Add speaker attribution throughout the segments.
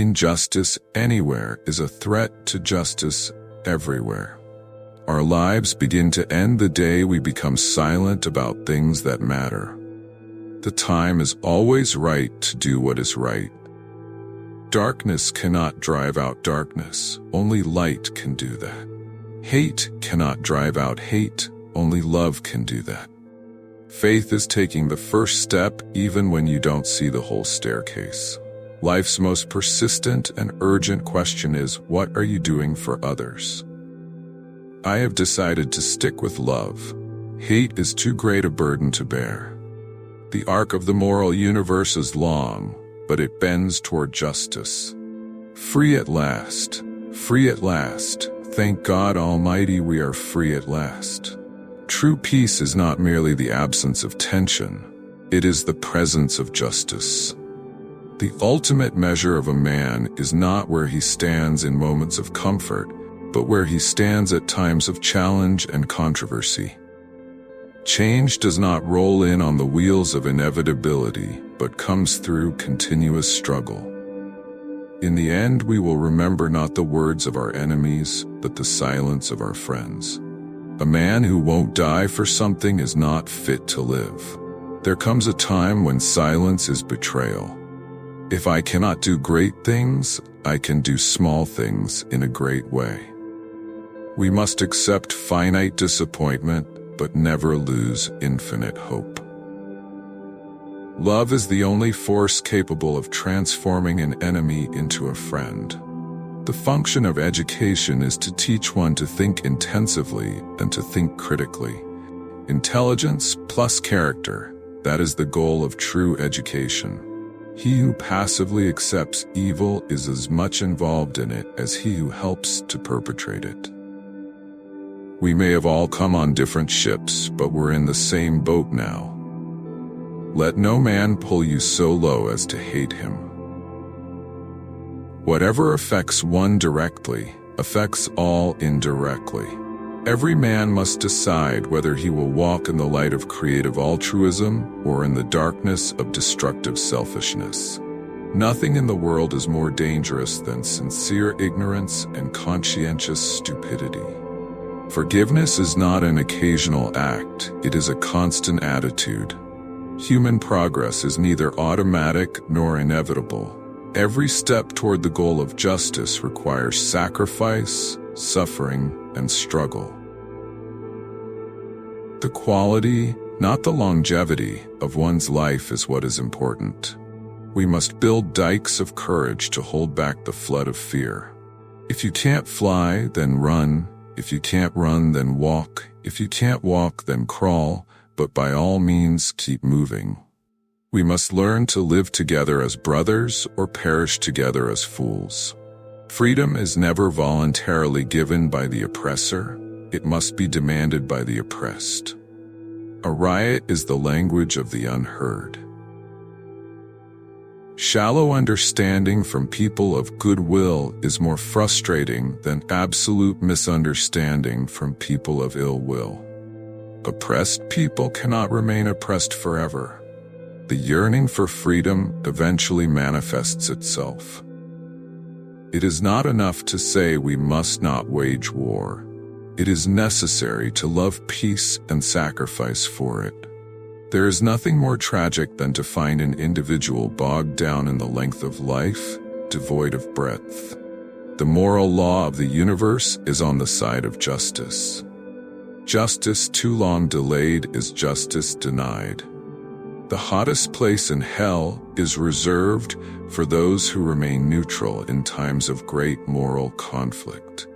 Speaker 1: injustice anywhere is a threat to justice everywhere. Our lives begin to end the day we become silent about things that matter. The time is always right to do what is right. Darkness cannot drive out darkness, only light can do that. Hate cannot drive out hate, only love can do that. Faith is taking the first step even when you don't see the whole staircase. Life's most persistent and urgent question is, what are you doing for others? I have decided to stick with love. Hate is too great a burden to bear. The arc of the moral universe is long, but it bends toward justice. Free at last. Free at last. Thank God Almighty we are free at last. True peace is not merely the absence of tension. It is the presence of justice. The ultimate measure of a man is not where he stands in moments of comfort, but where he stands at times of challenge and controversy. Change does not roll in on the wheels of inevitability, but comes through continuous struggle. In the end, we will remember not the words of our enemies, but the silence of our friends. A man who won't die for something is not fit to live. There comes a time when silence is betrayal. If I cannot do great things, I can do small things in a great way. We must accept finite disappointment, but never lose infinite hope. Love is the only force capable of transforming an enemy into a friend. The function of education is to teach one to think intensively and to think critically. Intelligence plus character, that is the goal of true education. He who passively accepts evil is as much involved in it as he who helps to perpetrate it. We may have all come on different ships, but we're in the same boat now. Let no man pull you so low as to hate him. Whatever affects one directly, affects all indirectly. Every man must decide whether he will walk in the light of creative altruism or in the darkness of destructive selfishness. Nothing in the world is more dangerous than sincere ignorance and conscientious stupidity. Forgiveness is not an occasional act, it is a constant attitude. Human progress is neither automatic nor inevitable. Every step toward the goal of justice requires sacrifice, suffering, and struggle. The quality, not the longevity, of one's life is what is important. We must build dikes of courage to hold back the flood of fear. If you can't fly, then run. If you can't run, then walk. If you can't walk, then crawl, but by all means keep moving. We must learn to live together as brothers or perish together as fools. Freedom is never voluntarily given by the oppressor, it must be demanded by the oppressed. A riot is the language of the unheard. Shallow understanding from people of goodwill is more frustrating than absolute misunderstanding from people of ill will. Oppressed people cannot remain oppressed forever. The yearning for freedom eventually manifests itself. It is not enough to say we must not wage war. It is necessary to love peace and sacrifice for it. There is nothing more tragic than to find an individual bogged down in the length of life, devoid of breadth. The moral law of the universe is on the side of justice. Justice too long delayed is justice denied. The hottest place in hell is reserved for those who remain neutral in times of great moral conflict.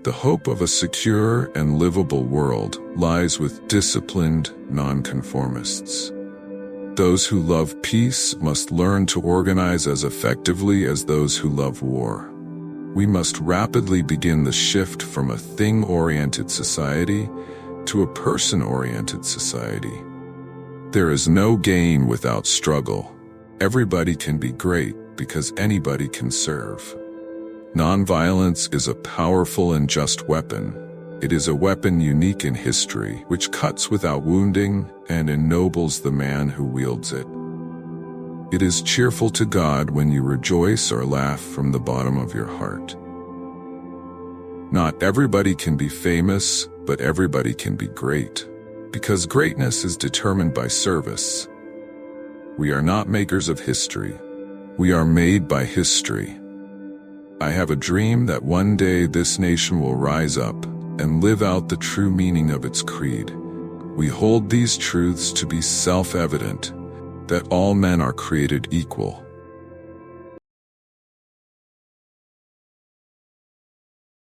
Speaker 1: The hope of a secure and livable world lies with disciplined nonconformists. Those who love peace must learn to organize as effectively as those who love war. We must rapidly begin the shift from a thing-oriented society to a person-oriented society. There is no gain without struggle. Everybody can be great because anybody can serve. Nonviolence is a powerful and just weapon. It is a weapon unique in history, which cuts without wounding and ennobles the man who wields it. It is cheerful to God when you rejoice or laugh from the bottom of your heart. Not everybody can be famous, but everybody can be great. Because greatness is determined by service. We are not makers of history. We are made by history. I have a dream that one day this nation will rise up and live out the true meaning of its creed. We hold these truths to be self-evident, that all men are created equal,